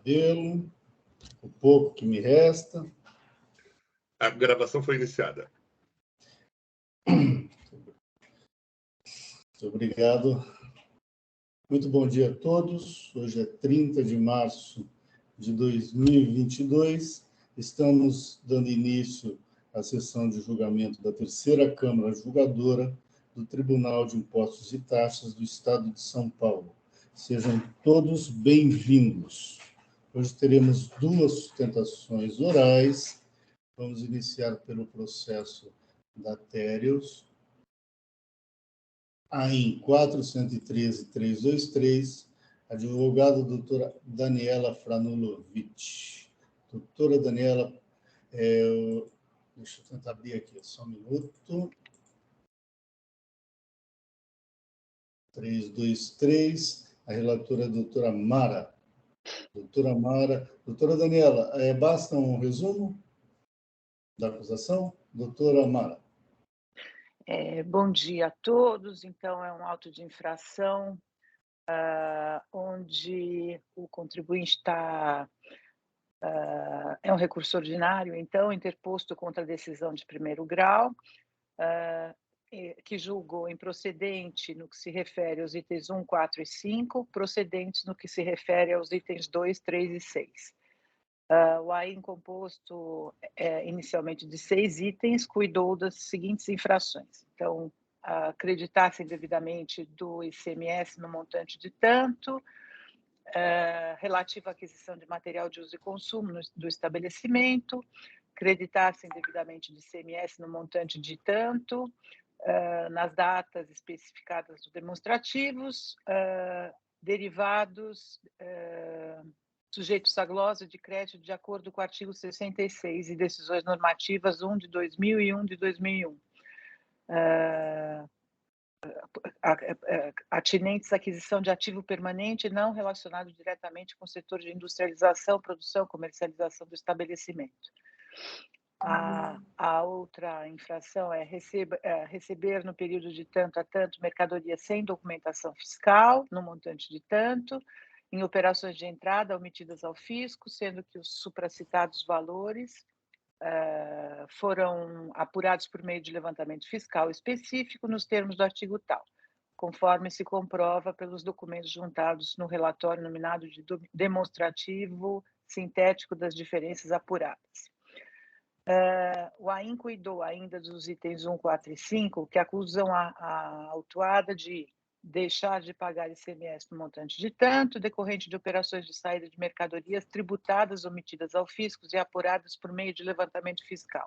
cabelo, o pouco que me resta. A gravação foi iniciada. Muito obrigado. Muito bom dia a todos. Hoje é 30 de março de 2022. Estamos dando início à sessão de julgamento da terceira Câmara Julgadora do Tribunal de Impostos e Taxas do Estado de São Paulo. Sejam todos bem-vindos. Hoje teremos duas sustentações orais. Vamos iniciar pelo processo da Térios, AIM 413.323, advogada doutora Daniela Franulovic. Doutora Daniela, deixa eu tentar abrir aqui, só um minuto. 323, a relatora é a doutora Mara. Doutora Daniela, basta um resumo da acusação? Doutora Mara. Bom dia a todos. Então, é um auto de infração onde o contribuinte está... é um recurso ordinário, então, interposto contra a decisão de primeiro grau, que julgou improcedente no que se refere aos itens 1, 4 e 5, procedentes no que se refere aos itens 2, 3 e 6. O AIM composto inicialmente de 6 itens, cuidou das seguintes infrações. Então, acreditar-se indevidamente do ICMS no montante de tanto, relativo à aquisição de material de uso e consumo do estabelecimento, acreditar-se indevidamente de ICMS no montante de tanto, nas datas especificadas dos demonstrativos, derivados sujeitos à glosa de crédito de acordo com o artigo 66 e decisões normativas 1 de 2000 e 1 de 2001. Atinentes à aquisição de ativo permanente não relacionado diretamente com o setor de industrialização, produção, comercialização do estabelecimento. A outra infração é receber no período de tanto a tanto mercadoria sem documentação fiscal, no montante de tanto, em operações de entrada omitidas ao fisco, sendo que os supracitados valores foram apurados por meio de levantamento fiscal específico nos termos do artigo tal, conforme se comprova pelos documentos juntados no relatório nominado de demonstrativo sintético das diferenças apuradas. O AIM cuidou ainda dos itens 1, 4 e 5, que acusam a autuada de deixar de pagar ICMS no montante de tanto, decorrente de operações de saída de mercadorias tributadas omitidas ao fisco e apuradas por meio de levantamento fiscal,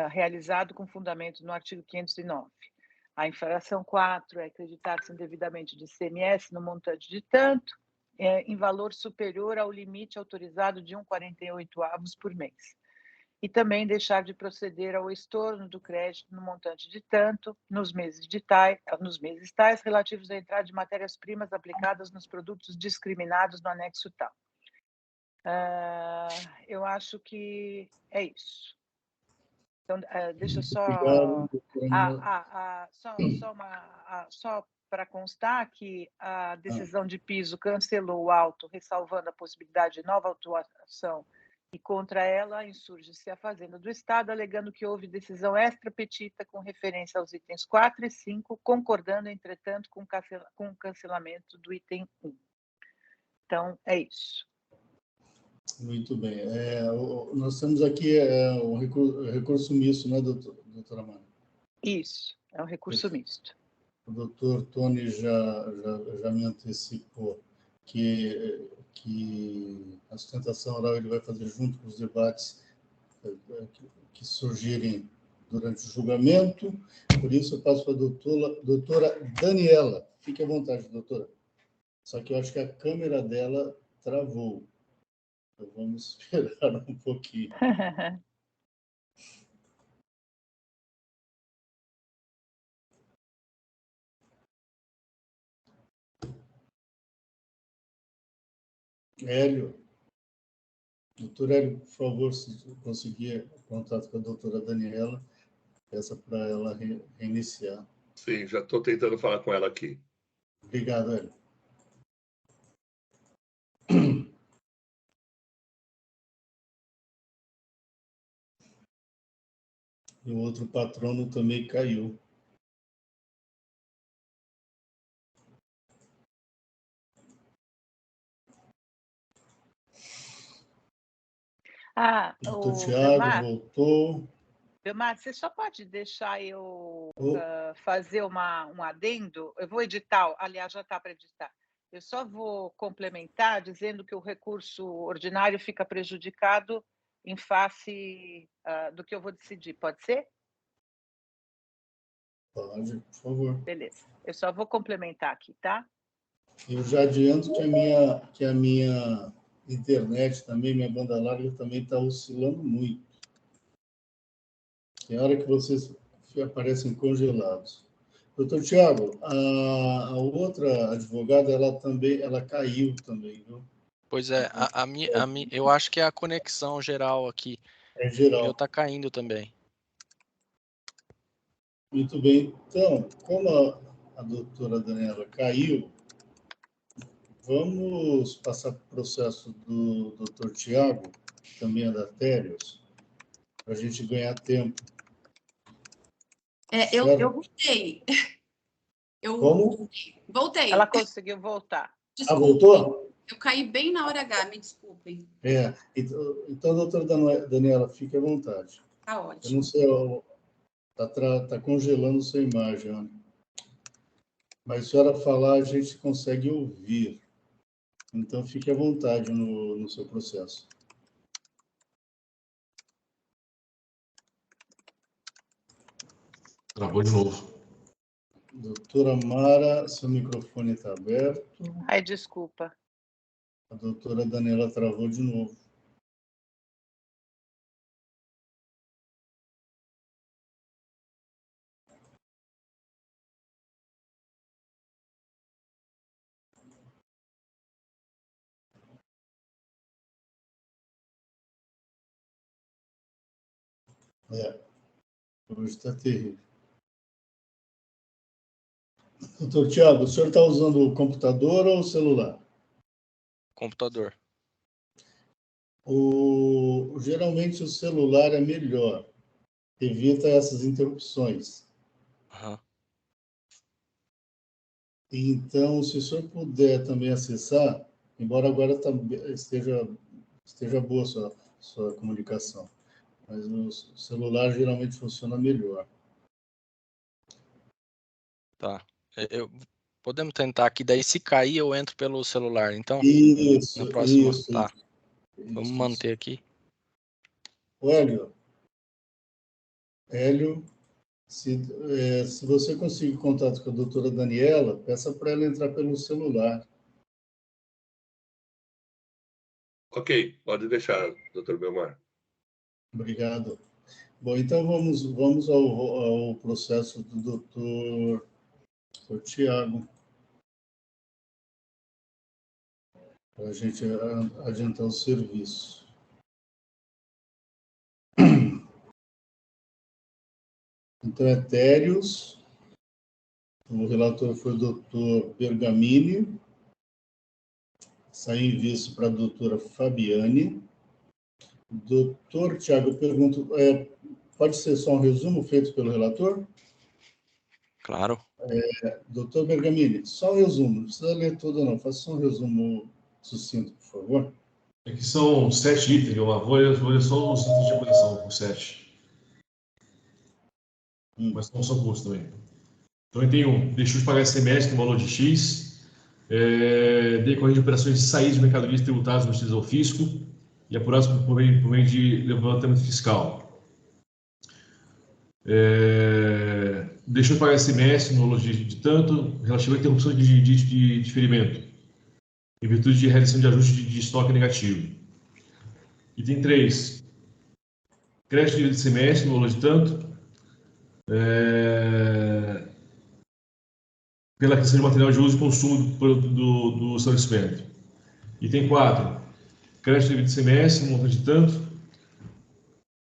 realizado com fundamento no artigo 509. A infração 4 é acreditar-se indevidamente de ICMS no montante de tanto, em valor superior ao limite autorizado de 1,48 por mês. E também deixar de proceder ao estorno do crédito no montante de tanto nos meses tais relativos à entrada de matérias-primas aplicadas nos produtos discriminados no anexo tal. Eu acho que é isso. Então, deixa eu só... Só para constar que a decisão de piso cancelou o auto, ressalvando a possibilidade de nova autuação, e contra ela insurge-se a Fazenda do Estado, alegando que houve decisão extra petita com referência aos itens 4 e 5, concordando, entretanto, com o cancelamento do item 1. Então, é isso. Muito bem. Nós temos aqui um recurso misto, né, doutora Mara? Isso, é um recurso misto. O doutor Tony já me antecipou que a sustentação oral ele vai fazer junto com os debates que surgirem durante o julgamento. Por isso, eu passo para a doutora Daniela. Fique à vontade, doutora. Só que eu acho que a câmera dela travou. Então, vamos esperar um pouquinho. Hélio. Doutor Hélio, por favor, se conseguir contato com a doutora Daniela, peça para ela reiniciar. Sim, já estou tentando falar com ela aqui. Obrigado, Hélio. E o outro patrono também caiu. O Tiago Belmar, voltou. Belmar, você só pode deixar eu Oh, fazer um adendo? Eu vou editar, aliás, já está para editar. Eu só vou complementar dizendo que o recurso ordinário fica prejudicado em face do que eu vou decidir. Pode ser? pode, por favor. Beleza. Eu só vou complementar aqui, tá? Eu já adianto que a minha internet também, minha banda larga também está oscilando muito. Tem hora que vocês aparecem congelados. Doutor Tiago, a outra advogada, ela caiu também, viu? Pois é, eu acho que é a conexão geral aqui. É O geral. meu tá caindo também. Muito bem. Então, como a doutora Daniela caiu, vamos passar para o processo do doutor Tiago, que também é da Térios, para a gente ganhar tempo. Eu voltei. Como? Voltei. Ela conseguiu voltar. Desculpe. Voltou? Eu caí bem na hora H, me desculpem. Então, doutora Daniela, fique à vontade. Tá ótimo. Eu não sei, está congelando sua imagem, Ana. Mas se a senhora falar, a gente consegue ouvir. Então, fique à vontade no seu processo. Travou de novo. Doutora Mara, seu microfone está aberto. Ai, desculpa. A doutora Daniela travou de novo. Hoje está terrível. Doutor Tiago, o senhor está usando o computador ou o celular? Computador. Geralmente o celular é melhor. Evita essas interrupções. Uhum. Então, se o senhor puder também acessar, embora agora esteja boa a sua comunicação, mas o celular geralmente funciona melhor. Tá. Podemos tentar aqui, daí se cair eu entro pelo celular, então? Isso, Na próxima, isso. tá. Isso, Vamos manter aqui. O Hélio, se você conseguir contato com a doutora Daniela, peça para ela entrar pelo celular. Ok, pode deixar, doutor Belmar. Obrigado. Bom, então vamos ao processo do doutor Tiago, para a gente adiantar o serviço. Então, é Térios, o relator foi o doutor Bergamini, saiu em visto para a doutora Fabiane. Doutor Tiago, eu pergunto, pode ser só um resumo feito pelo relator? Claro. Doutor Bergamini, só um resumo, não precisa ler tudo não, faça só um resumo sucinto, por favor. Aqui são 7 itens, eu vou ler só os itens de apuração, os 7. Mas não são cursos também. Então, tem deixou de pagar SMS no valor de X, decorrente de operações de saída de mercadorias tributadas no ao fisco e apuradas por meio de levantamento fiscal. Deixou de pagar SMS no valor de tanto, relativo à interrupção de diferimento, em virtude de realização de ajuste de estoque negativo. Item 3. Crédito de semestre no valor de tanto, pela aquisição de material de uso e consumo do estabelecimento. Item 4. Crédito de semestre no montante de tanto,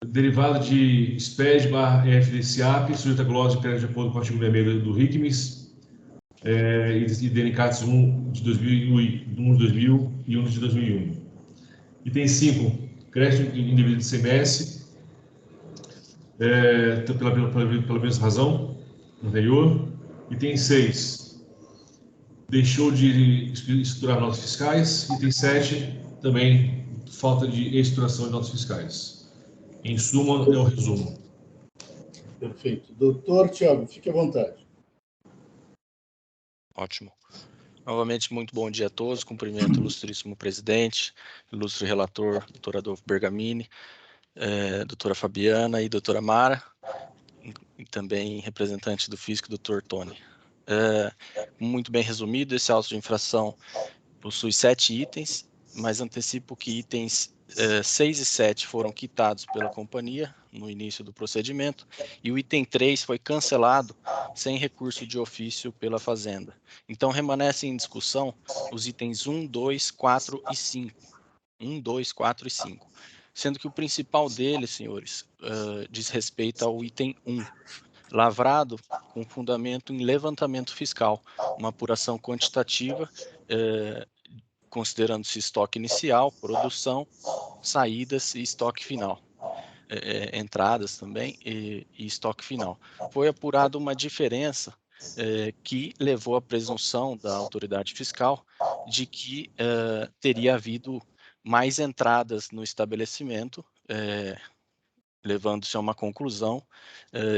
derivado de SPED/FDCAP, sujeito a glose de crédito de acordo com o artigo 66 do RICMES, e DNCATS 1 de 2000 e 1 de 2001. Item 5. Crédito indevido de semestre, pela mesma razão anterior. Item 6, deixou de estruturar notas fiscais. Item 7, também falta de estruturação de notas fiscais. Em suma, é o resumo. Perfeito. Doutor Tiago, fique à vontade. Ótimo. Novamente, muito bom dia a todos. Cumprimento o ilustríssimo presidente, ilustre relator, doutor Adolfo Bergamini, doutora Fabiana e doutora Mara, e também representante do físico, doutor Tony. Muito bem resumido, esse auto de infração possui 7 itens, mas antecipo que itens 6 e 7 foram quitados pela companhia no início do procedimento, e o item 3 foi cancelado sem recurso de ofício pela Fazenda. Então, permanecem em discussão os itens 1, 2, 4 e 5. 1, 2, 4 e 5. Sendo que o principal deles, senhores, diz respeito ao item 1, lavrado com fundamento em levantamento fiscal, uma apuração quantitativa, considerando-se estoque inicial, produção, saídas e estoque final. Entradas também e estoque final. Foi apurada uma diferença que levou à presunção da autoridade fiscal de que teria havido mais entradas no estabelecimento, levando-se a uma conclusão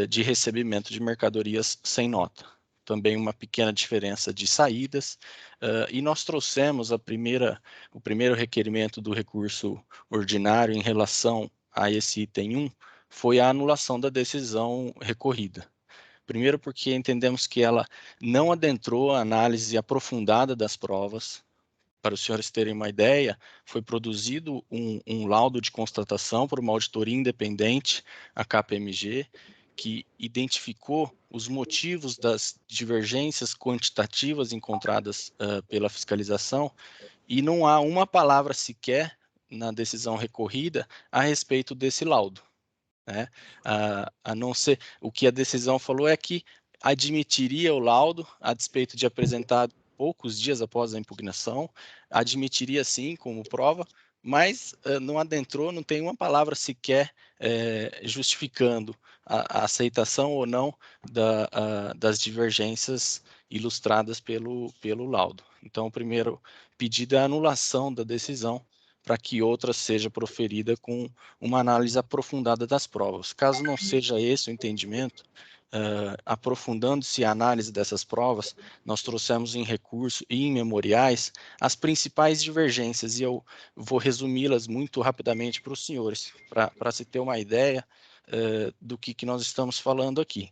de recebimento de mercadorias sem nota. Também uma pequena diferença de saídas, e nós trouxemos o primeiro requerimento do recurso ordinário em relação a esse item 1, foi a anulação da decisão recorrida. Primeiro porque entendemos que ela não adentrou a análise aprofundada das provas. Para os senhores terem uma ideia, foi produzido um laudo de constatação por uma auditoria independente, a KPMG, que identificou os motivos das divergências quantitativas encontradas pela fiscalização, e não há uma palavra sequer na decisão recorrida a respeito desse laudo, né? A não ser, o que a decisão falou é que admitiria o laudo, a despeito de apresentado poucos dias após a impugnação, admitiria sim como prova, mas não adentrou, não tem uma palavra sequer justificando a aceitação ou não das divergências ilustradas pelo laudo. Então, o primeiro pedido é a anulação da decisão, para que outra seja proferida com uma análise aprofundada das provas. Caso não seja esse o entendimento, aprofundando-se a análise dessas provas, nós trouxemos em recurso e em memoriais as principais divergências, e eu vou resumi-las muito rapidamente para os senhores, para se ter uma ideia do que nós estamos falando aqui.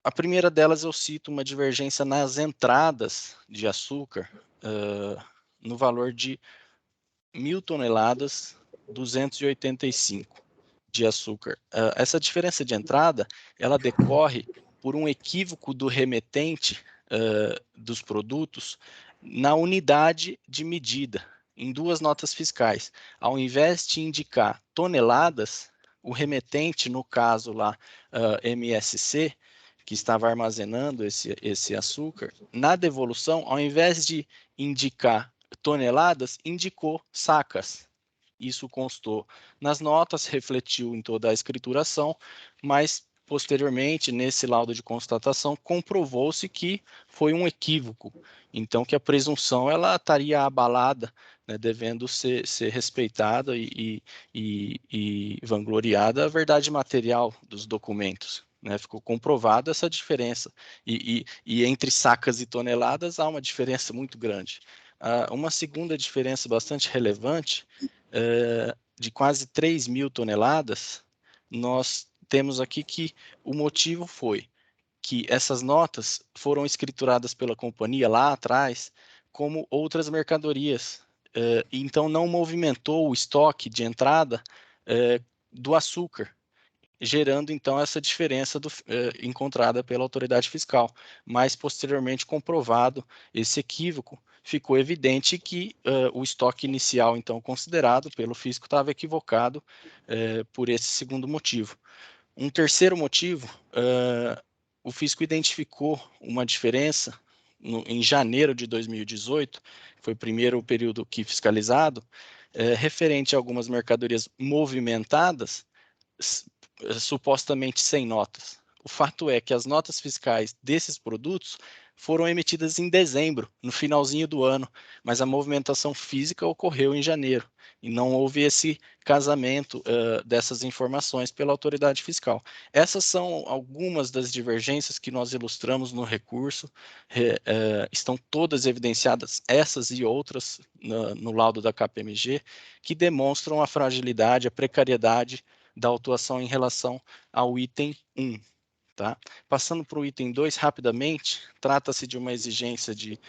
A primeira delas eu cito uma divergência nas entradas de açúcar, no valor de 1.000 toneladas, 285 de açúcar. Essa diferença de entrada, ela decorre por um equívoco do remetente dos produtos na unidade de medida, em 2 notas fiscais. Ao invés de indicar toneladas, o remetente, no caso lá, MSC, que estava armazenando esse açúcar, na devolução, ao invés de indicar toneladas, indicou sacas. Isso constou nas notas, refletiu em toda a escrituração, mas posteriormente, nesse laudo de constatação, comprovou-se que foi um equívoco. Então, que a presunção ela estaria abalada, né, devendo ser respeitada e vangloriada a verdade material dos documentos. Né, ficou comprovada essa diferença. E entre sacas e toneladas há uma diferença muito grande. Uma segunda diferença bastante relevante, de quase 3.000 toneladas, nós temos aqui que o motivo foi que essas notas foram escrituradas pela companhia lá atrás como outras mercadorias, então não movimentou o estoque de entrada do açúcar, gerando então essa diferença encontrada pela autoridade fiscal. Mas posteriormente comprovado esse equívoco, ficou evidente que o estoque inicial então considerado pelo fisco estava equivocado por esse segundo motivo. Um terceiro motivo, o fisco identificou uma diferença em janeiro de 2018, foi o primeiro período que fiscalizado, referente a algumas mercadorias movimentadas supostamente sem notas. O fato é que as notas fiscais desses produtos foram emitidas em dezembro, no finalzinho do ano, mas a movimentação física ocorreu em janeiro, e não houve esse casamento dessas informações pela autoridade fiscal. Essas são algumas das divergências que nós ilustramos no recurso, estão todas evidenciadas, essas e outras, no laudo da KPMG, que demonstram a fragilidade, a precariedade da autuação em relação ao item 1. Tá? Passando para o item 2, rapidamente, trata-se de uma exigência de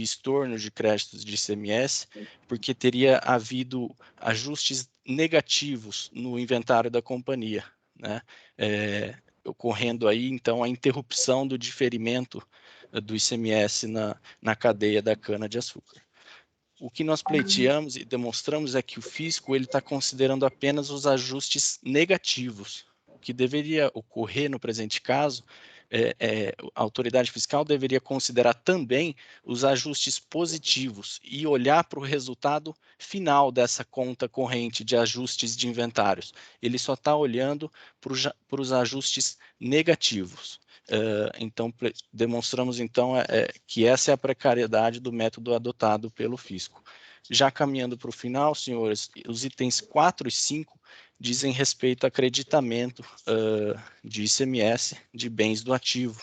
estorno de créditos de ICMS, porque teria havido ajustes negativos no inventário da companhia, né? Ocorrendo aí, então, a interrupção do diferimento do ICMS na cadeia da cana-de-açúcar. O que nós pleiteamos e demonstramos é que o fisco está considerando apenas os ajustes negativos. O que deveria ocorrer no presente caso, a autoridade fiscal deveria considerar também os ajustes positivos e olhar para o resultado final dessa conta corrente de ajustes de inventários. Ele só está olhando para os ajustes negativos. Então, demonstramos então que essa é a precariedade do método adotado pelo fisco. Já caminhando para o final, senhores, os itens 4 e 5 dizem respeito a acreditamento de ICMS de bens do ativo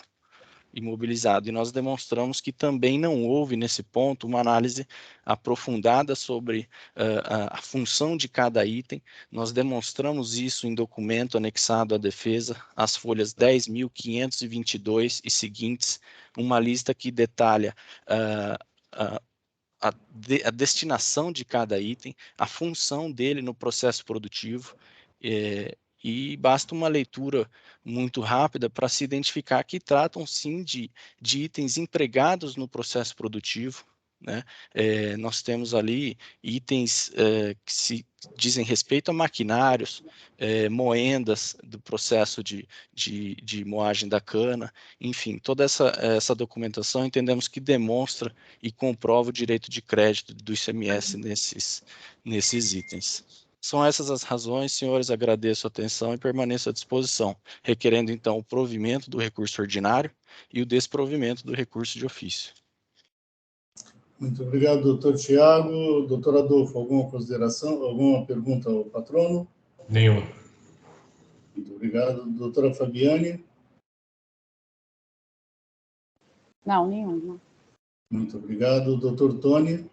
imobilizado, e nós demonstramos que também não houve, nesse ponto, uma análise aprofundada sobre a função de cada item. Nós demonstramos isso em documento anexado à defesa, as folhas 10.522 e seguintes, uma lista que detalha a destinação de cada item, a função dele no processo produtivo, e basta uma leitura muito rápida para se identificar que tratam sim de itens empregados no processo produtivo, né? Nós temos ali itens que se dizem respeito a maquinários, moendas do processo de moagem da cana, enfim, toda essa documentação entendemos que demonstra e comprova o direito de crédito do ICMS nesses itens. São essas as razões, senhores, agradeço a atenção e permaneço à disposição, requerendo então o provimento do recurso ordinário e o desprovimento do recurso de ofício. Muito obrigado, doutor Tiago. Doutor Adolfo, alguma consideração, alguma pergunta ao patrono? Nenhuma. Muito obrigado. Doutora Fabiane? Não, nenhuma. Muito obrigado. Doutor Tony?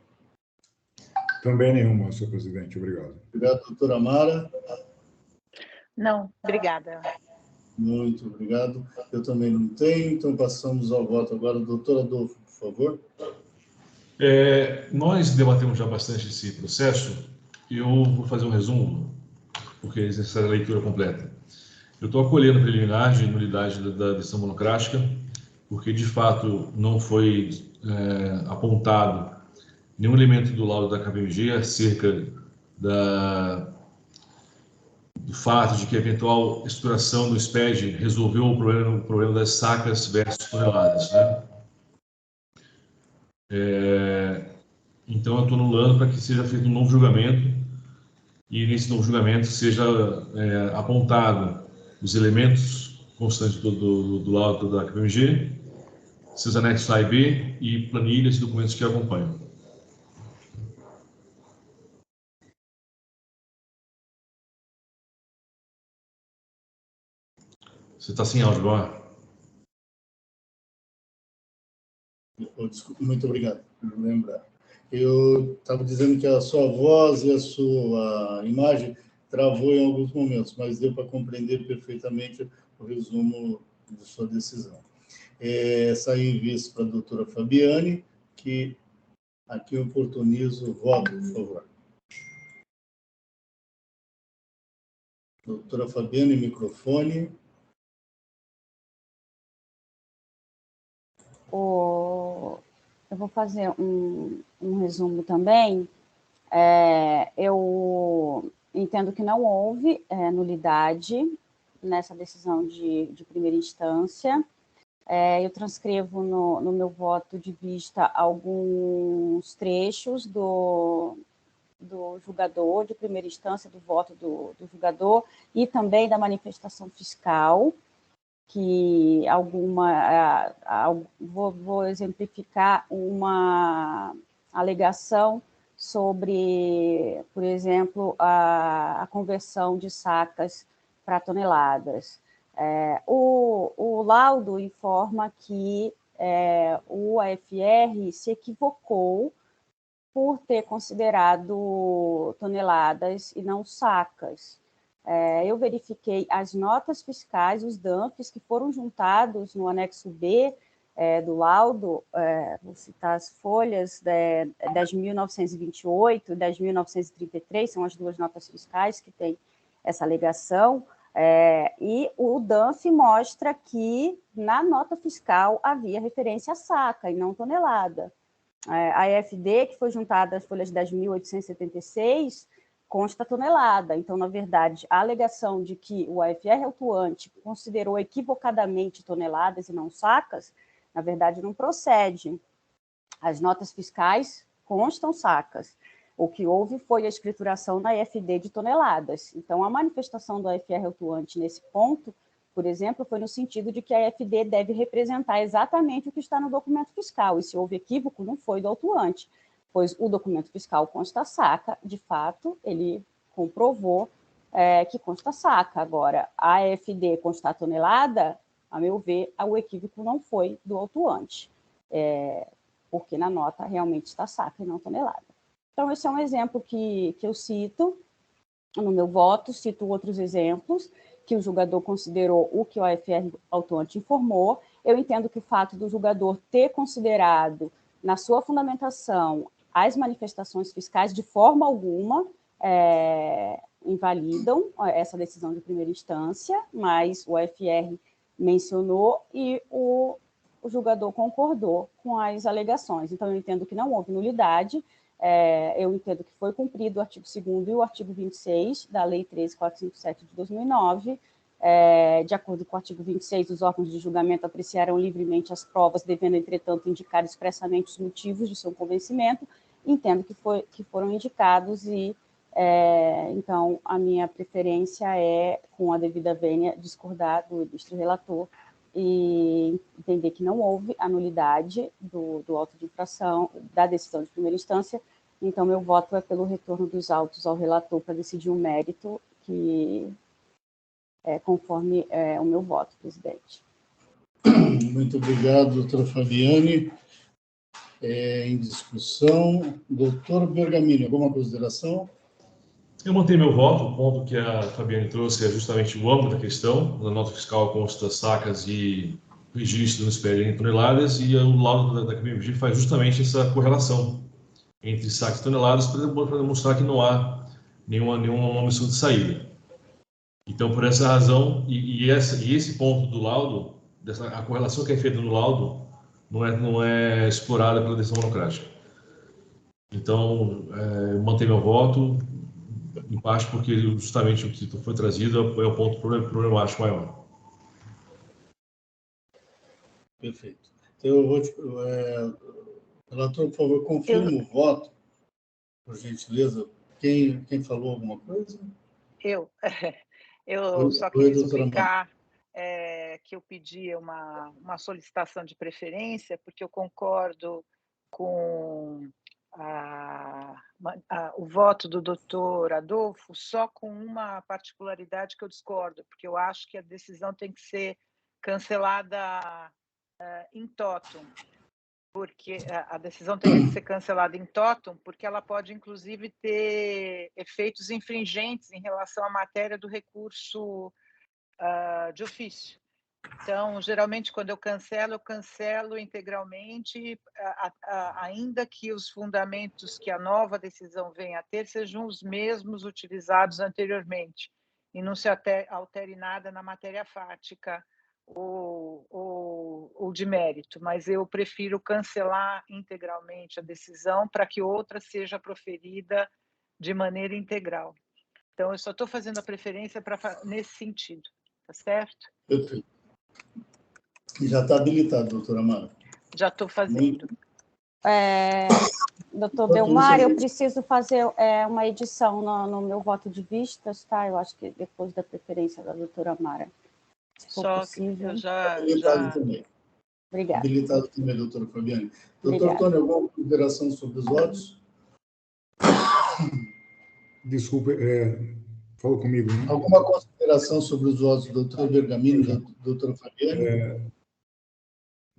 Também nenhuma, senhor presidente. Obrigado. Obrigado, doutora Mara. Não, obrigada. Muito obrigado. Eu também não tenho, então passamos ao voto agora. Doutor Adolfo, por favor. Nós debatemos já bastante esse processo. Eu vou fazer um resumo, porque é necessária a leitura completa. Eu estou acolhendo a preliminar de nulidade da decisão monocrática, porque, de fato, não foi apontado nenhum elemento do laudo da KPMG acerca do fato de que a eventual estruturação do SPED resolveu o problema das sacas versus toneladas, né? Então, eu estou anulando para que seja feito um novo julgamento e, nesse novo julgamento, seja apontado os elementos constantes do laudo da KPMG, seus anexos A e B e planilhas e documentos que acompanham. Você está sem áudio, Bauer? Desculpa, muito obrigado por lembrar. Eu estava dizendo que a sua voz e a sua imagem travou em alguns momentos, mas deu para compreender perfeitamente o resumo de sua decisão. Saí em vista para a doutora Fabiane, que aqui eu oportunizo o voto, por favor. Doutora Fabiane, microfone. Eu vou fazer um resumo também. Eu entendo que não houve nulidade nessa decisão de primeira instância. Eu transcrevo no meu voto de vista alguns trechos do julgador de primeira instância, do voto do julgador, e também da manifestação fiscal, que vou exemplificar uma alegação sobre, por exemplo, a conversão de sacas para toneladas. O laudo informa que o AFR se equivocou por ter considerado toneladas e não sacas. Eu verifiquei as notas fiscais, os DANFs, que foram juntados no anexo B do laudo, vou citar as folhas, 10.928 e 10.933, são as duas notas fiscais que têm essa alegação, e o DANF mostra que na nota fiscal havia referência a saca e não tonelada. A AFD, que foi juntada às folhas 10.876, consta tonelada. Então, na verdade, a alegação de que o AFR autuante considerou equivocadamente toneladas e não sacas, na verdade, não procede. As notas fiscais constam sacas. O que houve foi a escrituração na AFD de toneladas. Então, a manifestação do AFR autuante nesse ponto, por exemplo, foi no sentido de que a AFD deve representar exatamente o que está no documento fiscal. E se houve equívoco, não foi do autuante, pois o documento fiscal consta saca, de fato, ele comprovou que consta saca. Agora, a AFD constar tonelada, a meu ver, o equívoco não foi do autuante, porque na nota realmente está saca e não tonelada. Então, esse é um exemplo que eu cito no meu voto, cito outros exemplos que o julgador considerou o que o AFR autuante informou. Eu entendo que o fato do julgador ter considerado, na sua fundamentação, as manifestações fiscais, de forma alguma, invalidam essa decisão de primeira instância, mas o AFR mencionou e o julgador concordou com as alegações. Então, eu entendo que não houve nulidade, eu entendo que foi cumprido o artigo 2º e o artigo 26 da Lei 13.457 de 2009. De acordo com o artigo 26, os órgãos de julgamento apreciaram livremente as provas, devendo, entretanto, indicar expressamente os motivos de seu convencimento. Entendo que foram indicados e, então, a minha preferência é, com a devida vênia, discordar do ilustre relator e entender que não houve a nulidade do auto de infração, da decisão de primeira instância. Então, meu voto é pelo retorno dos autos ao relator para decidir o mérito, que conforme o meu voto, presidente. Muito obrigado, doutora Fabiane. Em discussão, doutor Bergamini, alguma consideração? Eu mantenho meu voto. O ponto que a Fabiane trouxe é justamente o âmbito da questão. Na nota fiscal consta sacas e registro no expediente em toneladas, e o laudo da CMVG faz justamente essa correlação entre sacas e toneladas para demonstrar que não há nenhuma omissão de saída. Então, por essa razão, e esse ponto do laudo, a correlação que é feita no laudo, não é explorada pela decisão monocrática. Então, mantenho meu voto, em parte porque justamente o que foi trazido é o ponto problemático maior. Perfeito. Então, eu vou relator, por favor, confirme o voto, por gentileza. Quem falou alguma coisa? Eu só queria explicar que eu pedi uma solicitação de preferência, porque eu concordo com o voto do doutor Adolfo, só com uma particularidade que eu discordo, porque eu acho que a decisão tem que ser cancelada in totum, porque a decisão tem que ser cancelada in totum, porque ela pode, inclusive, ter efeitos infringentes em relação à matéria do recurso de ofício. Então, geralmente, quando eu cancelo integralmente, ainda que os fundamentos que a nova decisão venha a ter sejam os mesmos utilizados anteriormente, e não se altere nada na matéria fática ou de mérito, mas eu prefiro cancelar integralmente a decisão para que outra seja proferida de maneira integral. Então, eu só estou fazendo a preferência nesse sentido, tá certo? Perfeito. Já está habilitado, doutora Mara. Já estou fazendo. Doutor Belmar, eu preciso fazer uma edição no meu voto de vistas, tá? Eu acho que depois da preferência da doutora Mara. Se for Só possível. que eu já... Habilitado também. Obrigada. Habilitado também, doutora Fabiane. Doutor Obrigada. Tony, alguma consideração sobre os votos? Desculpe, falou comigo, né? Alguma consideração sobre os votos do doutor Bergamini, da doutora Fabiane?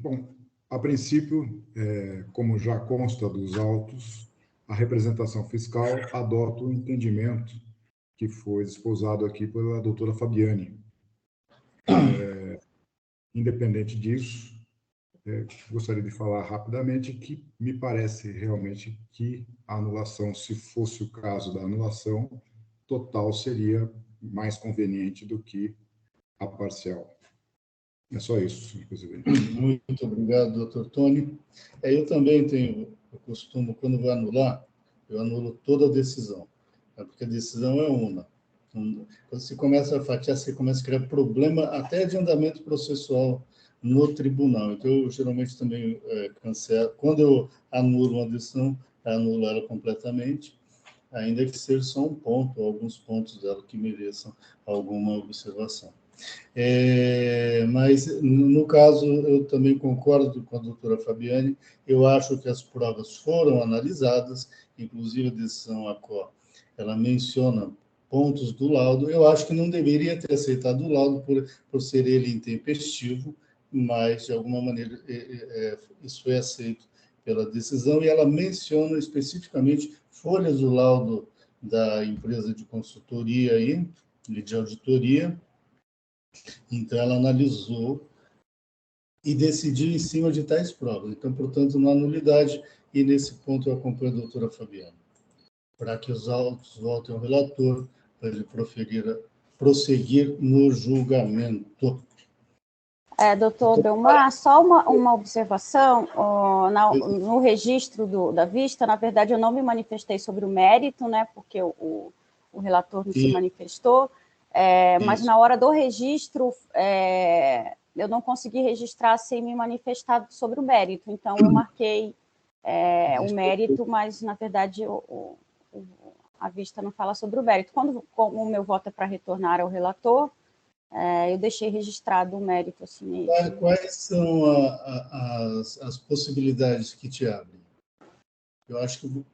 Bom, a princípio, como já consta dos autos, a representação fiscal adota o entendimento que foi esposado aqui pela doutora Fabiane. Independente disso, gostaria de falar rapidamente que me parece realmente que a anulação, se fosse o caso da anulação, total seria mais conveniente do que a parcial. É só isso, senhor presidente. Muito obrigado, doutor Tony. Eu também tenho o costume, quando vou anular, eu anulo toda a decisão, porque a decisão é uma. Quando você começa a fatiar, você começa a criar problema até de andamento processual no tribunal. Então, eu geralmente também cancelo. Quando eu anulo uma decisão, eu anulo ela completamente, ainda que seja só um ponto, ou alguns pontos dela que mereçam alguma observação. Mas, no caso, eu também concordo com a doutora Fabiane, eu acho que as provas foram analisadas, inclusive a decisão ACO, ela menciona pontos do laudo, eu acho que não deveria ter aceitado o laudo por ser ele intempestivo, mas, de alguma maneira, isso foi aceito pela decisão, e ela menciona especificamente folhas do laudo da empresa de consultoria e de auditoria. Então, ela analisou e decidiu em cima de tais provas. Então, portanto, não há nulidade, e nesse ponto eu acompanho a doutora Fabiana, para que os autos voltem ao relator, para ele prosseguir no julgamento. Doutor Belmar, só uma observação, no registro da vista, na verdade, eu não me manifestei sobre o mérito, né, porque o relator não se manifestou, mas na hora do registro, eu não consegui registrar sem me manifestar sobre o mérito, então eu marquei o mérito, mas, na verdade, a vista não fala sobre o mérito. Como o meu voto é para retornar ao relator, eu deixei registrado o mérito. Assim, Quais são as possibilidades que te abrem? Eu acho que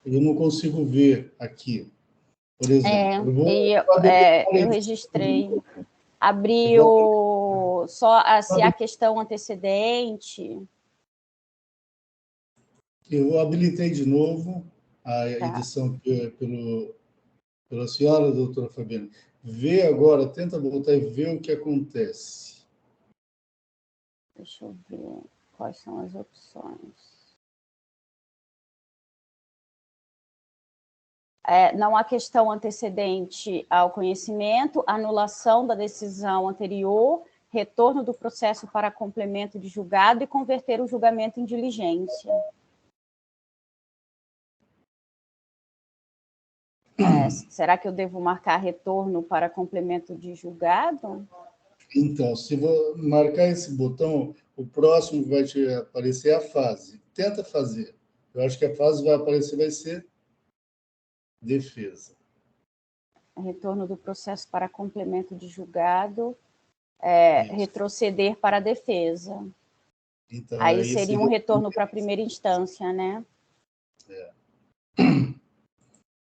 eu não consigo ver aqui. Por exemplo, eu registrei, abriu só a questão antecedente. Eu habilitei de novo a edição pela senhora, doutora Fabiana. Vê agora, tenta voltar e ver o que acontece. Deixa eu ver quais são as opções. Não há questão antecedente ao conhecimento, anulação da decisão anterior, retorno do processo para complemento de julgado e converter o julgamento em diligência. Será que eu devo marcar retorno para complemento de julgado? Então, se vou marcar esse botão, o próximo que vai te aparecer é a fase. Tenta fazer. Eu acho que a fase vai aparecer, vai ser defesa. Retorno do processo para complemento de julgado, retroceder para a defesa. Então, aí seria um retorno para a primeira instância, né?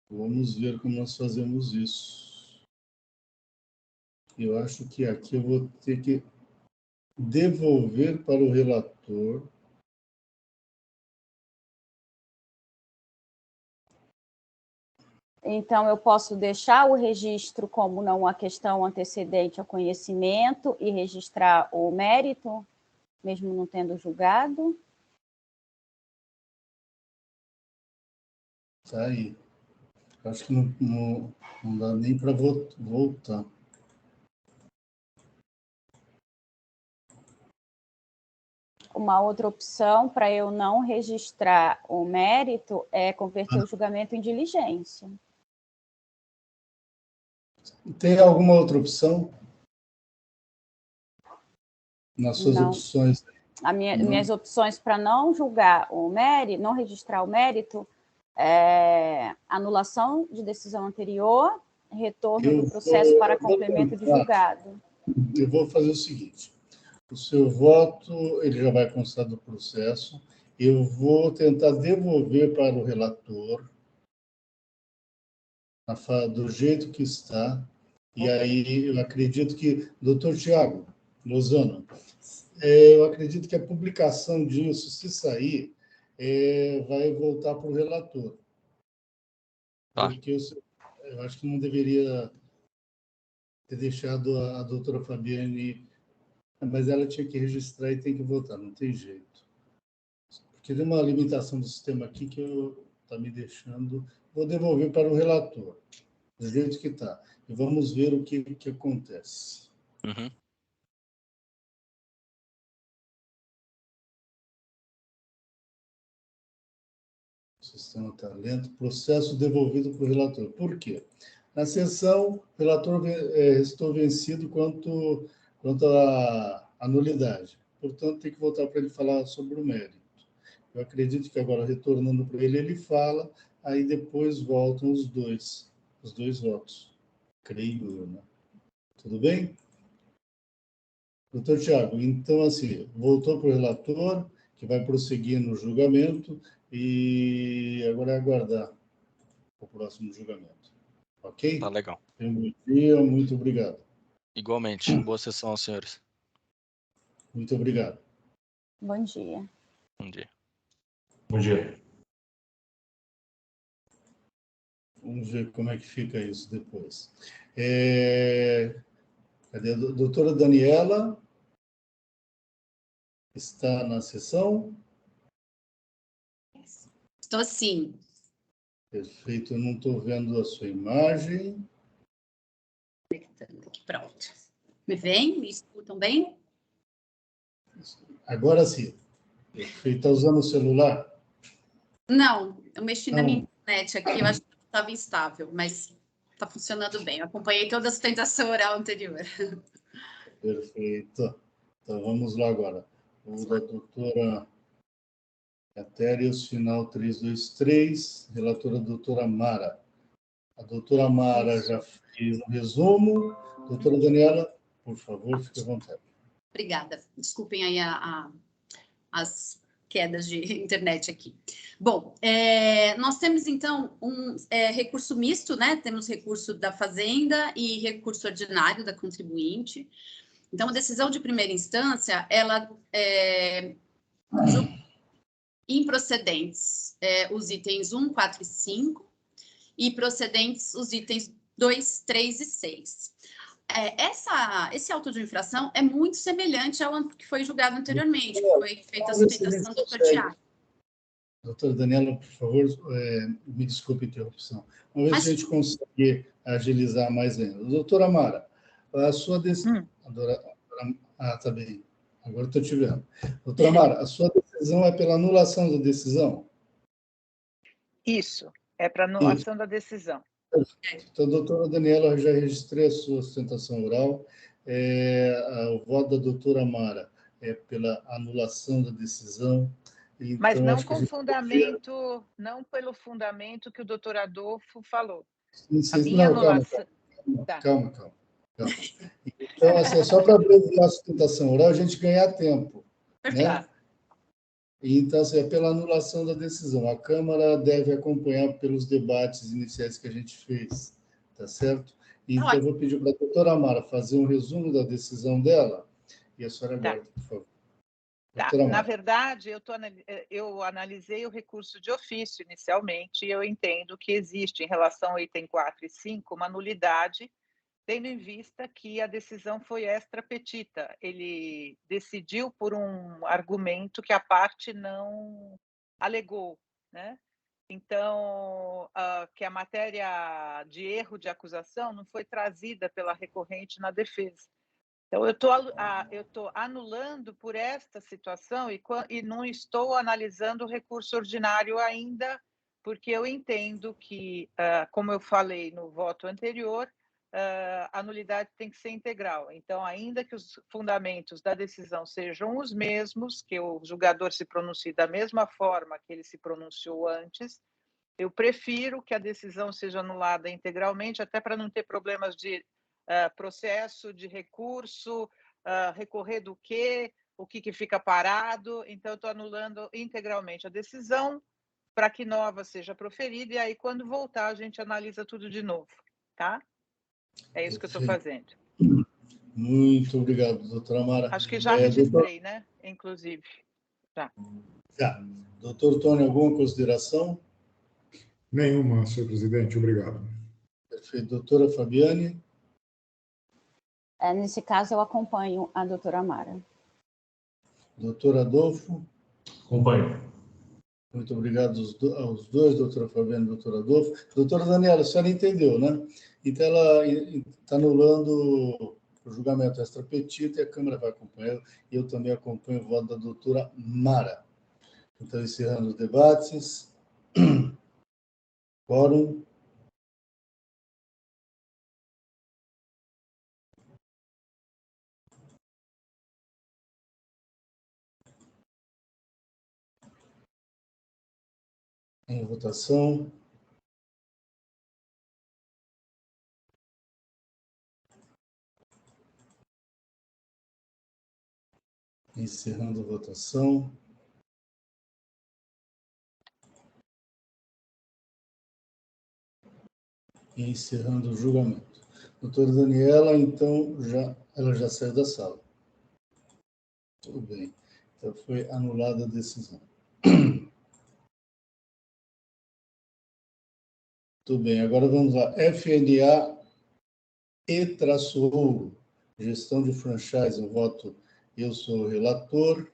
Vamos ver como nós fazemos isso. Eu acho que aqui eu vou ter que devolver para o relator. Então, eu posso deixar o registro como não a questão antecedente ao conhecimento e registrar o mérito, mesmo não tendo julgado? Tá aí. Acho que não dá nem para voltar. Uma outra opção para eu não registrar o mérito é converter o julgamento em diligência. Tem alguma outra opção? Nas suas opções? minhas opções para não julgar o mérito, não registrar o mérito, anulação de decisão anterior, retorno do processo para complemento de julgado. Eu vou fazer o seguinte, o seu voto, ele já vai constar do processo, eu vou tentar devolver para o relator, do jeito que está, e aí eu acredito que, doutor Tiago Lozano, eu acredito que a publicação disso, se sair, vai voltar para o relator. Tá. Porque eu acho que não deveria ter deixado a doutora Fabiane, mas ela tinha que registrar e tem que votar, não tem jeito. Porque tem uma limitação do sistema aqui que está me deixando... Vou devolver para o relator, do jeito que está. E vamos ver o que acontece. Uhum. O sistema está lento. Processo devolvido para o relator. Por quê? Na sessão, o relator restou vencido quanto à anulidade. Portanto, tem que voltar para ele falar sobre o mérito. Eu acredito que agora, retornando para ele, ele fala, aí depois voltam os dois votos. Creio eu, né? Tudo bem? Doutor Tiago, então, assim, voltou para o relator, que vai prosseguir no julgamento, e agora é aguardar o próximo julgamento. Ok? Tá legal. Um bom dia, muito obrigado. Igualmente. Boa sessão, senhores. Muito obrigado. Bom dia. Bom dia. Bom dia. Vamos ver como é que fica isso depois. Cadê a doutora Daniela? Está na sessão? Estou sim. Perfeito, eu não estou vendo a sua imagem. Conectando aqui, pronto. Me veem? Me escutam bem? Agora sim. Perfeito. Está usando o celular? Não, eu mexi na Não. minha internet aqui, eu acho que estava instável, mas está funcionando bem. Eu acompanhei toda a sustentação oral anterior. Perfeito. Então, vamos lá agora. O da doutora Catérios, final 323, relatora doutora Mara. A doutora Mara já fez um resumo. Doutora Daniela, por favor, fique à vontade. Obrigada. Desculpem aí as quedas de internet aqui. Bom, nós temos, então, um recurso misto, né? Temos recurso da Fazenda e recurso ordinário da contribuinte. Então, a decisão de primeira instância, ela julga improcedentes os itens 1, 4 e 5, e procedentes os itens 2, 3 e 6. Esse auto de infração é muito semelhante ao que foi julgado anteriormente, que foi feita a sustentação do Dr. Tiago. Doutora Daniela, por favor, me desculpe a interrupção. Vamos ver se a gente consegue agilizar mais ainda. Doutora Mara, a sua decisão... tá bem. Agora estou te vendo. Doutora Mara, a sua decisão é pela anulação da decisão? Isso, é para anulação da decisão. Então, doutora Daniela, eu já registrei a sua sustentação oral. O voto da doutora Mara é pela anulação da decisão. Então, mas não com fundamento, não pelo fundamento que o doutor Adolfo falou. A minha anulação... Calma. Então, assim, só para abreviar a sustentação oral, a gente ganhar tempo. Né? Então, assim, é pela anulação da decisão. A Câmara deve acompanhar pelos debates iniciais que a gente fez, tá certo? Então, eu vou pedir para a doutora Mara fazer um resumo da decisão dela, e a senhora aguarda, por favor. Tá. Na verdade, eu analisei o recurso de ofício inicialmente, e eu entendo que existe, em relação ao item 4 e 5, uma nulidade, tendo em vista que a decisão foi extra petita. Ele decidiu por um argumento que a parte não alegou, né? Então, que a matéria de erro de acusação não foi trazida pela recorrente na defesa. Então, eu estou anulando por esta situação e não estou analisando o recurso ordinário ainda, porque eu entendo que, como eu falei no voto anterior, a nulidade tem que ser integral. Então, ainda que os fundamentos da decisão sejam os mesmos, que o julgador se pronuncie da mesma forma que ele se pronunciou antes, eu prefiro que a decisão seja anulada integralmente, até para não ter problemas de processo, de recurso, recorrer do quê, o que fica parado. Então, eu estou anulando integralmente a decisão para que nova seja proferida, e aí, quando voltar, a gente analisa tudo de novo, tá? É isso que eu estou fazendo. Muito obrigado, doutora Mara. Acho que já registrei, né? Inclusive. Já. Doutor Tony, alguma consideração? Nenhuma, senhor presidente, obrigado. Perfeito. Doutora Fabiane? Nesse caso, eu acompanho a doutora Mara. Doutor Adolfo? Acompanho. Muito obrigado aos dois, doutora Fabiane e doutor Adolfo. Doutora Daniela, a senhora entendeu, né? Então, ela está anulando o julgamento extra petita e a Câmara vai acompanhar. E eu também acompanho o voto da doutora Mara. Então, encerrando os debates. Quórum. Em votação. Encerrando a votação. E encerrando o julgamento. Doutora Daniela, então, ela já saiu da sala. Tudo bem. Então, foi anulada a decisão. Tudo bem, agora vamos lá. FNA E-Ouro, gestão de franchise, eu voto, eu sou o relator.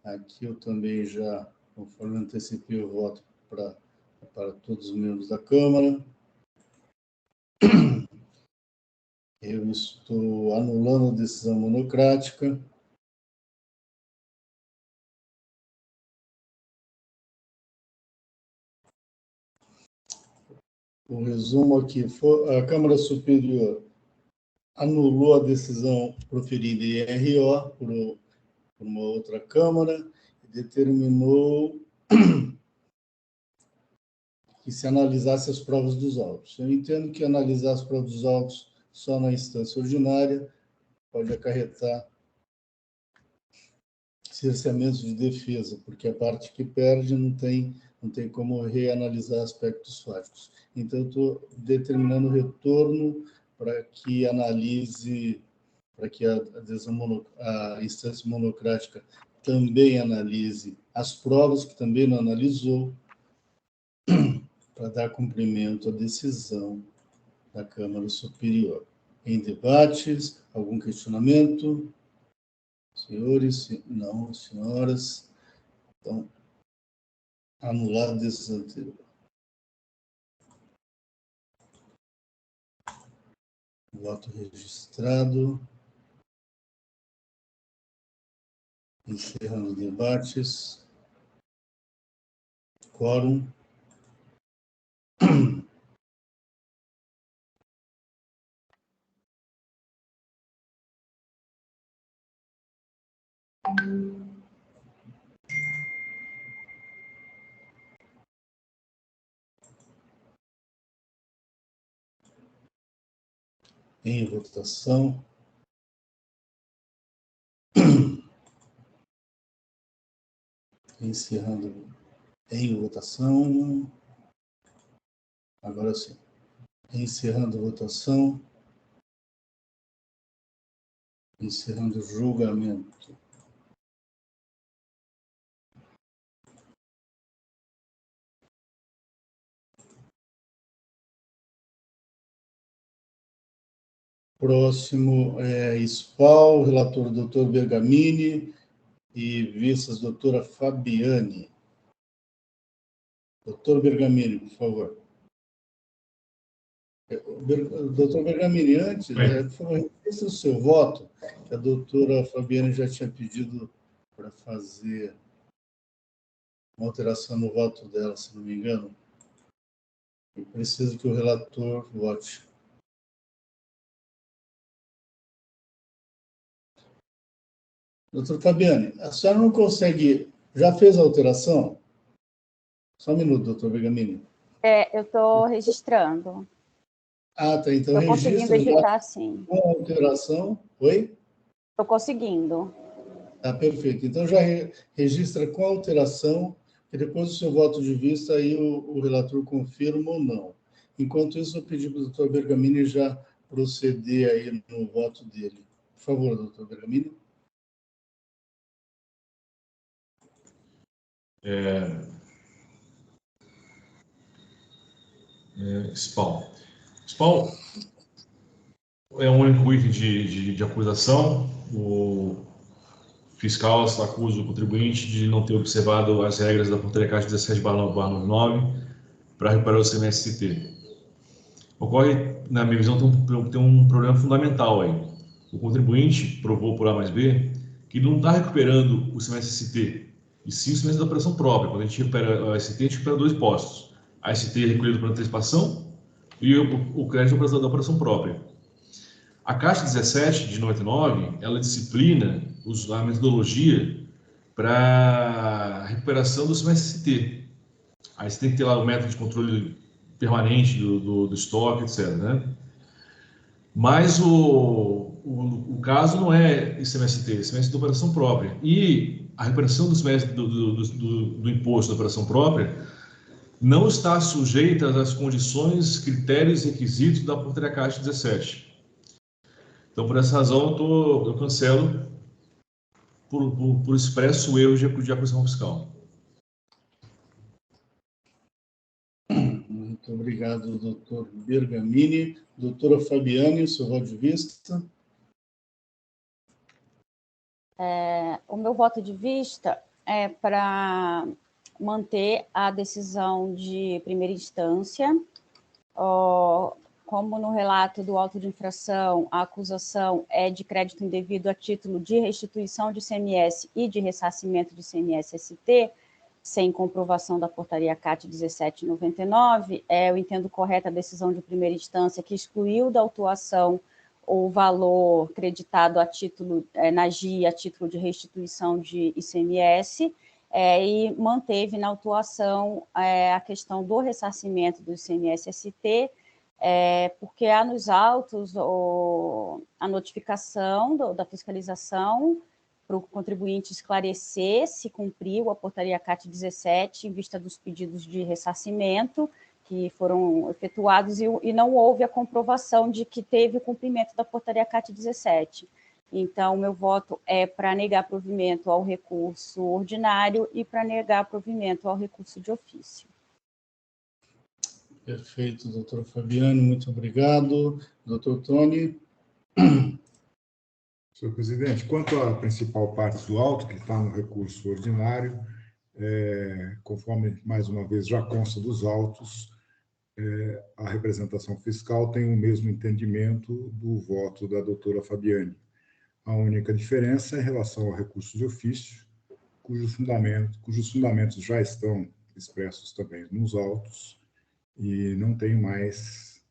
Aqui eu também já, conforme antecipei, eu voto para todos os membros da Câmara. Eu estou anulando a decisão monocrática. O resumo aqui, a Câmara Superior anulou a decisão proferida em RO por uma outra Câmara e determinou que se analisasse as provas dos autos. Eu entendo que analisar as provas dos autos só na instância ordinária pode acarretar cerceamentos de defesa, porque a parte que perde não tem como reanalisar aspectos fáticos. Então, eu estou determinando o retorno para que analise, para que a instância monocrática também analise as provas, que também não analisou, para dar cumprimento à decisão da Câmara Superior. Em debates, algum questionamento? Senhores, não, senhoras. Então, anulado a decisão anterior. Voto registrado. Encerrando debates. Quórum. Em votação. Encerrando em votação. Agora sim. Encerrando a votação. Encerrando o julgamento. Próximo é SPAL, relator doutor Bergamini e vistas doutora Fabiane. Doutor Bergamini, por favor. Doutor Bergamini, antes, por favor, registre o seu voto, que a doutora Fabiane já tinha pedido para fazer uma alteração no voto dela, se não me engano. Eu preciso que o relator vote. Doutor Fabiani, a senhora não consegue... Já fez a alteração? Só um minuto, doutor Bergamini. Eu estou registrando. Ah, tá. Então, estou conseguindo editar, sim. Com a alteração. Oi? Estou conseguindo. Tá, perfeito. Então, já registra com a alteração, e depois do seu voto de vista, aí o relator confirma ou não. Enquanto isso, eu pedi para o doutor Bergamini já proceder aí no voto dele. Por favor, doutor Bergamini. SPAL. SPAL é um único item de acusação. O fiscal acusa o contribuinte de não ter observado as regras da portaria CAT 17/99 para recuperar o CMST. Ocorre, na minha visão, tem um problema fundamental aí. O contribuinte provou por A mais B que ele não está recuperando o CMST, e sim o CMST da operação própria. Quando a gente recupera a ST, a gente recupera dois postos. A ST é recolhido por antecipação e o crédito da operação própria. A Caixa 17 de 99, ela disciplina a metodologia para a recuperação do CMST. Aí você tem que ter lá o método de controle permanente do estoque, etc. Né? Mas o caso não é ICMST, ICMST da operação própria. E a recuperação do imposto da operação própria não está sujeita às condições, critérios e requisitos da portaria Caixa 17. Então, por essa razão, eu cancelo por expresso erro de acusação fiscal. Muito obrigado, doutor Bergamini. Doutora Fabiani, seu voto de vista. O meu voto de vista é para manter a decisão de primeira instância. Como no relato do auto de infração, a acusação é de crédito indevido a título de restituição de ICMS e de ressarcimento de ICMS-ST, sem comprovação da portaria CAT 17/99, eu entendo correta a decisão de primeira instância que excluiu da autuação o valor creditado a título, na GI, a título de restituição de ICMS, e manteve na autuação a questão do ressarcimento do ICMS-ST, porque há nos autos a notificação da fiscalização para o contribuinte esclarecer se cumpriu a portaria CAT 17 em vista dos pedidos de ressarcimento que foram efetuados e não houve a comprovação de que teve o cumprimento da portaria CAT 17. Então, meu voto é para negar provimento ao recurso ordinário e para negar provimento ao recurso de ofício. Perfeito, doutor Fabiano, muito obrigado. Doutor Tony. Senhor presidente, quanto à principal parte do auto, que está no recurso ordinário, conforme, mais uma vez, já consta dos autos, a representação fiscal tem o mesmo entendimento do voto da doutora Fabiani. A única diferença é em relação ao recurso de ofício, cujos fundamentos já estão expressos também nos autos, e não tenho mais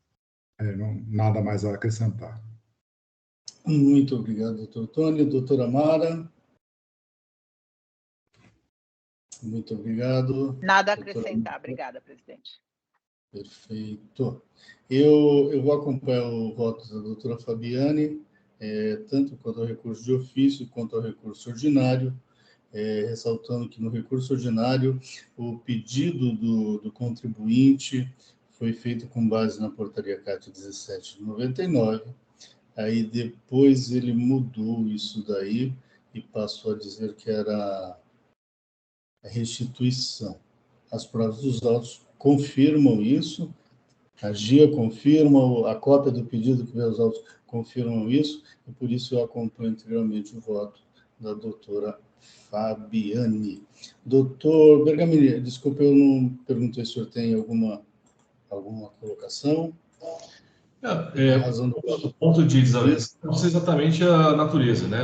nada mais a acrescentar. Muito obrigado, doutor Tony. Doutora Mara. Muito obrigado. Nada a acrescentar. Obrigada, presidente. Perfeito. Eu vou acompanhar o voto da doutora Fabiani, tanto quanto ao recurso de ofício quanto ao recurso ordinário, ressaltando que no recurso ordinário o pedido do contribuinte foi feito com base na portaria CAT 17/99. Aí depois ele mudou isso daí e passou a dizer que era a restituição. As provas dos autos confirmam isso, a GIA confirma, a cópia do pedido que veio aos autos confirmam isso, e por isso eu acompanho integralmente o voto da doutora Fabiani. Doutor Bergamini, desculpe, eu não perguntei se o senhor tem alguma colocação. O ponto de desavença não sei exatamente a natureza, né?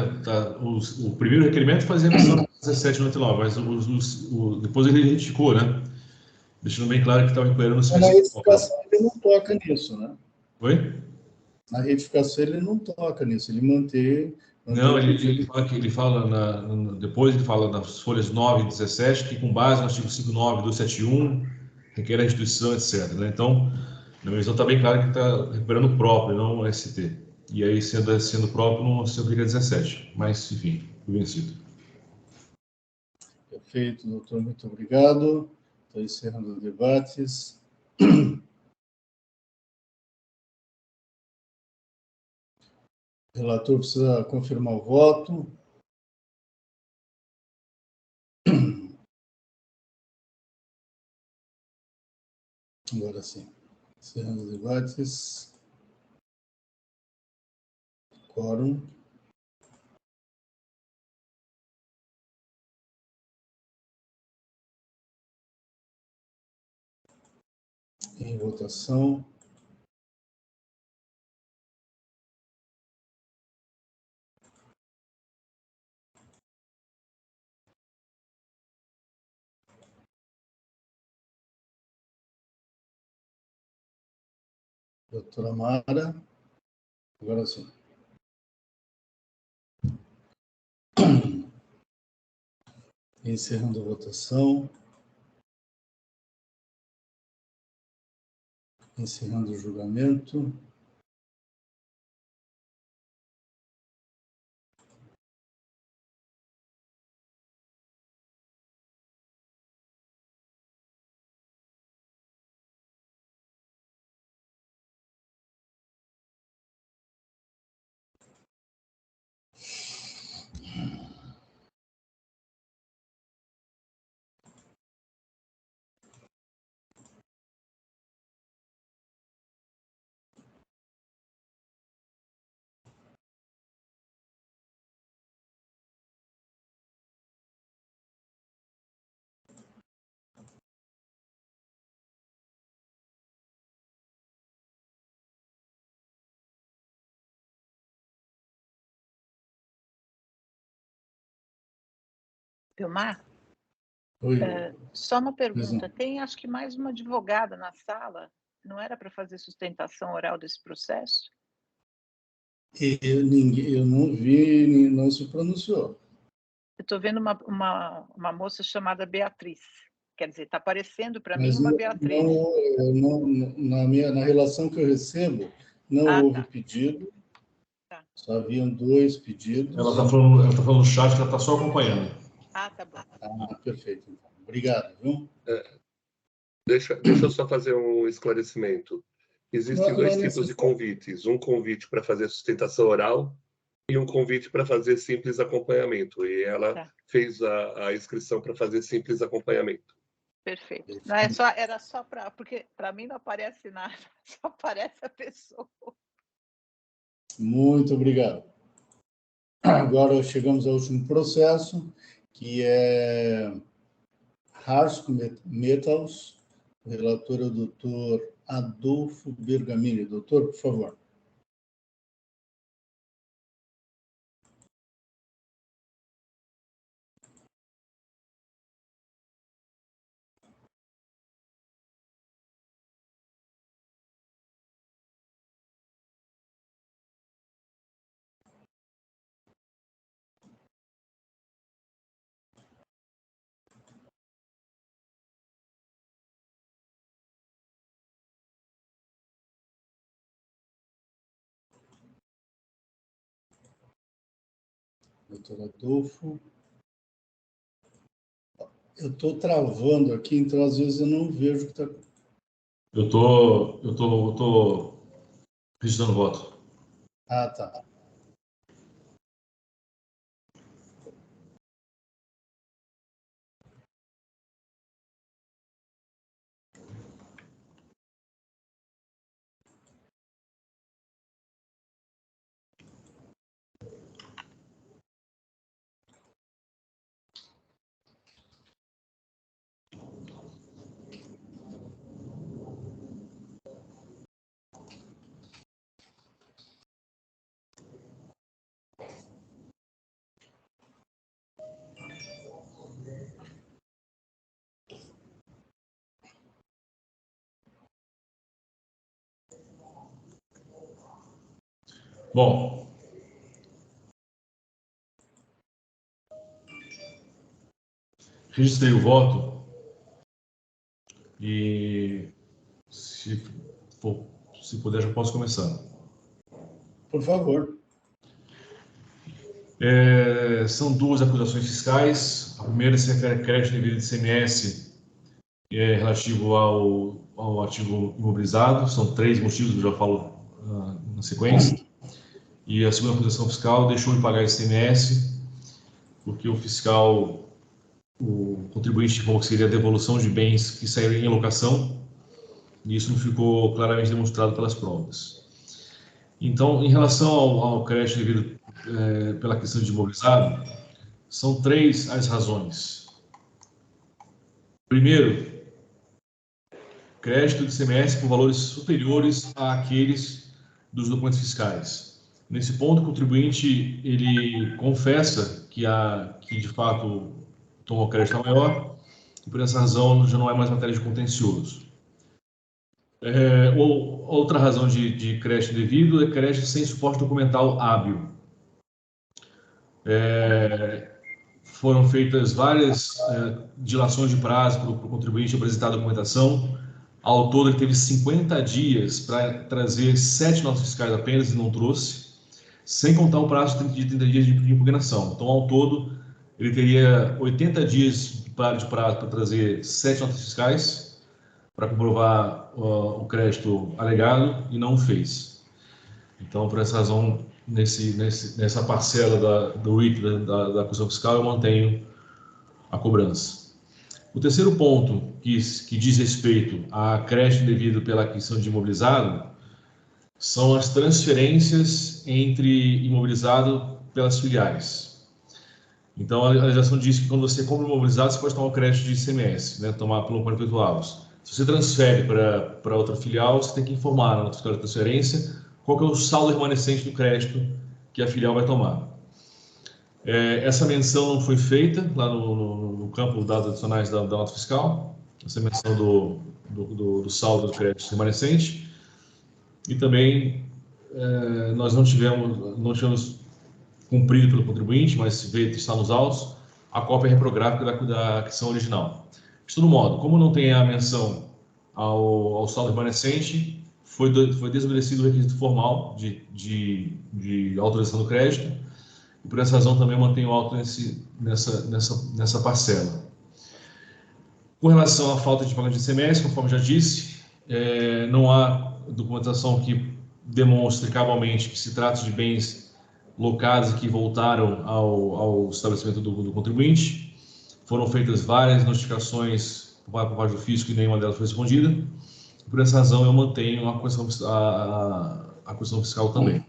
O primeiro requerimento fazia menção a 17/99, mas depois ele reticou, né? Deixando bem claro que estava recuperando o Na retificação ele não toca nisso, né? Oi? Na retificação ele não toca nisso, ele mantém Não, ele fala depois ele fala nas folhas 9 e 17 que com base no artigo 59 do 71 requer a restituição, etc. Né? Então, na minha visão está bem claro que está recuperando o próprio, não o ST. E aí, sendo próprio, não se aplica 17. Mas, enfim, fui vencido. Perfeito, doutor, muito obrigado. Estou encerrando os debates. O relator precisa confirmar o voto. Agora sim. Encerrando os debates. Quórum. Em votação. Doutora Mara. Agora sim. Encerrando a votação. Encerrando o julgamento. Vilmar, Oi. só uma pergunta. Não. Tem, acho que, mais uma advogada na sala. Não era para fazer sustentação oral desse processo? Eu não vi, não se pronunciou. Eu estou vendo uma moça chamada Beatriz. Quer dizer, está aparecendo para mim Mas uma Beatriz. Na relação que eu recebo, não houve pedido. Tá. Só haviam 2 pedidos. Ela está falando no chat, ela está só acompanhando. Tá bom. Perfeito. Então. Obrigado, viu? Deixa eu só fazer um esclarecimento. Existem dois tipos de convites. Um convite para fazer sustentação oral e um convite para fazer simples acompanhamento. E ela fez a inscrição para fazer simples acompanhamento. Perfeito. Não, era só para... Porque para mim não aparece nada, só aparece a pessoa. Muito obrigado. Agora chegamos ao último processo, que é Harsco Metals. O relator é o doutor Adolfo Bergamini. Doutor, por favor. Doutor Adolfo. Eu estou travando aqui, então às vezes eu não vejo o que está. Eu tô registrando o voto. Tá. Bom, Registrei o voto e, se puder, já posso começar. Por favor. São duas acusações fiscais. A primeira é crédito devido de ICMS relativo ao ativo imobilizado. São 3 motivos, eu já falo na sequência. E a segunda acusação fiscal deixou de pagar ICMS porque o contribuinte falou que seria a devolução de bens que saíram em locação, e isso não ficou claramente demonstrado pelas provas. Então, em relação ao crédito devido pela questão de imobilizado, são 3 as razões. Primeiro, crédito de ICMS por valores superiores àqueles dos documentos fiscais. Nesse ponto, o contribuinte ele confessa que de fato tomou crédito maior, e por essa razão já não é mais matéria de contencioso. Outra razão de crédito devido é crédito sem suporte documental hábil. Foram feitas várias dilações de prazo para o contribuinte apresentar a documentação. Ao todo, ele teve 50 dias para trazer 7 notas fiscais apenas e não trouxe, sem contar o prazo de 30 dias de impugnação. Então, ao todo, ele teria 80 dias de prazo para trazer 7 notas fiscais para comprovar o crédito alegado e não fez. Então, por essa razão, nessa parcela do item da acusação fiscal, eu mantenho a cobrança. O terceiro ponto, que diz respeito a crédito devido pela aquisição de imobilizado, são as transferências entre imobilizado pelas filiais. Então, a legislação diz que quando você compra imobilizado, você pode tomar o crédito de ICMS, né, tomar pelo 48 avos. Se você transfere para outra filial, você tem que informar na notificação de transferência qual que é o saldo remanescente do crédito que a filial vai tomar. Essa menção não foi feita lá no campo dos dados adicionais da nota fiscal, essa menção do saldo do crédito remanescente, e também nós não tivemos cumprido pelo contribuinte, mas está nos autos, a cópia reprográfica da aquisição original. De todo modo, como não tem a menção ao saldo remanescente, foi desobedecido o requisito formal de autorização do crédito, e por essa razão também mantenho o auto nessa parcela. Com relação à falta de pagamento de ICMS, conforme já disse, não há documentação que demonstre cabalmente que se trata de bens locados e que voltaram ao estabelecimento do contribuinte. Foram feitas várias notificações por parte do fisco e nenhuma delas foi respondida. Por essa razão, eu mantenho a questão fiscal também.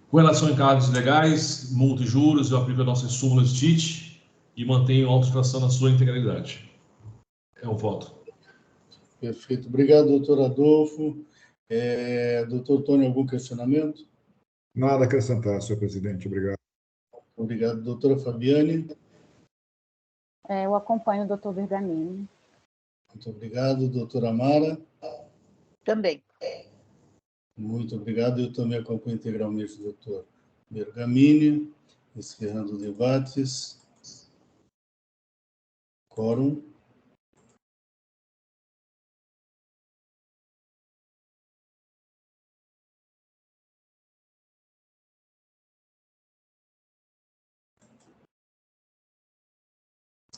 Com relação a encargos legais, multa e juros, eu aplico a nossa súmula de TIT e mantenho a autorização na sua integralidade. É o voto. Perfeito. Obrigado, doutor Adolfo. Doutor Tony, algum questionamento? Nada a acrescentar, senhor presidente. Obrigado. Obrigado. Doutora Fabiane? Eu acompanho o doutor Bergamini. Muito obrigado. Doutora Mara? Também. Muito obrigado. Eu também acompanho integralmente o doutor Bergamini. Encerrando debates. Quórum.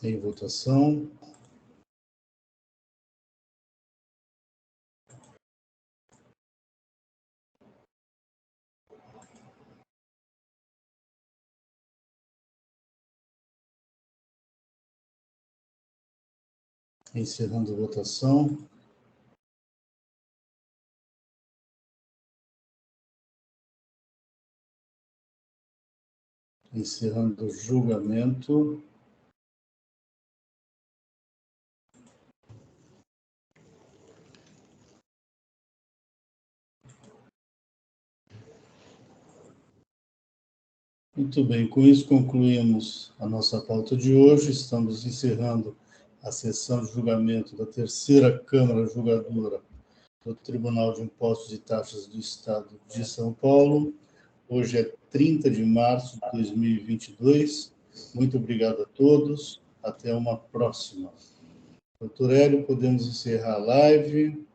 Em votação. Encerrando a votação. Encerrando o julgamento. Muito bem, com isso concluímos a nossa pauta de hoje. Estamos encerrando a sessão de julgamento da terceira Câmara Julgadora do Tribunal de Impostos e Taxas do Estado de São Paulo. Hoje é 30 de março de 2022. Muito obrigado a todos. Até uma próxima. Doutor Hélio, podemos encerrar a live.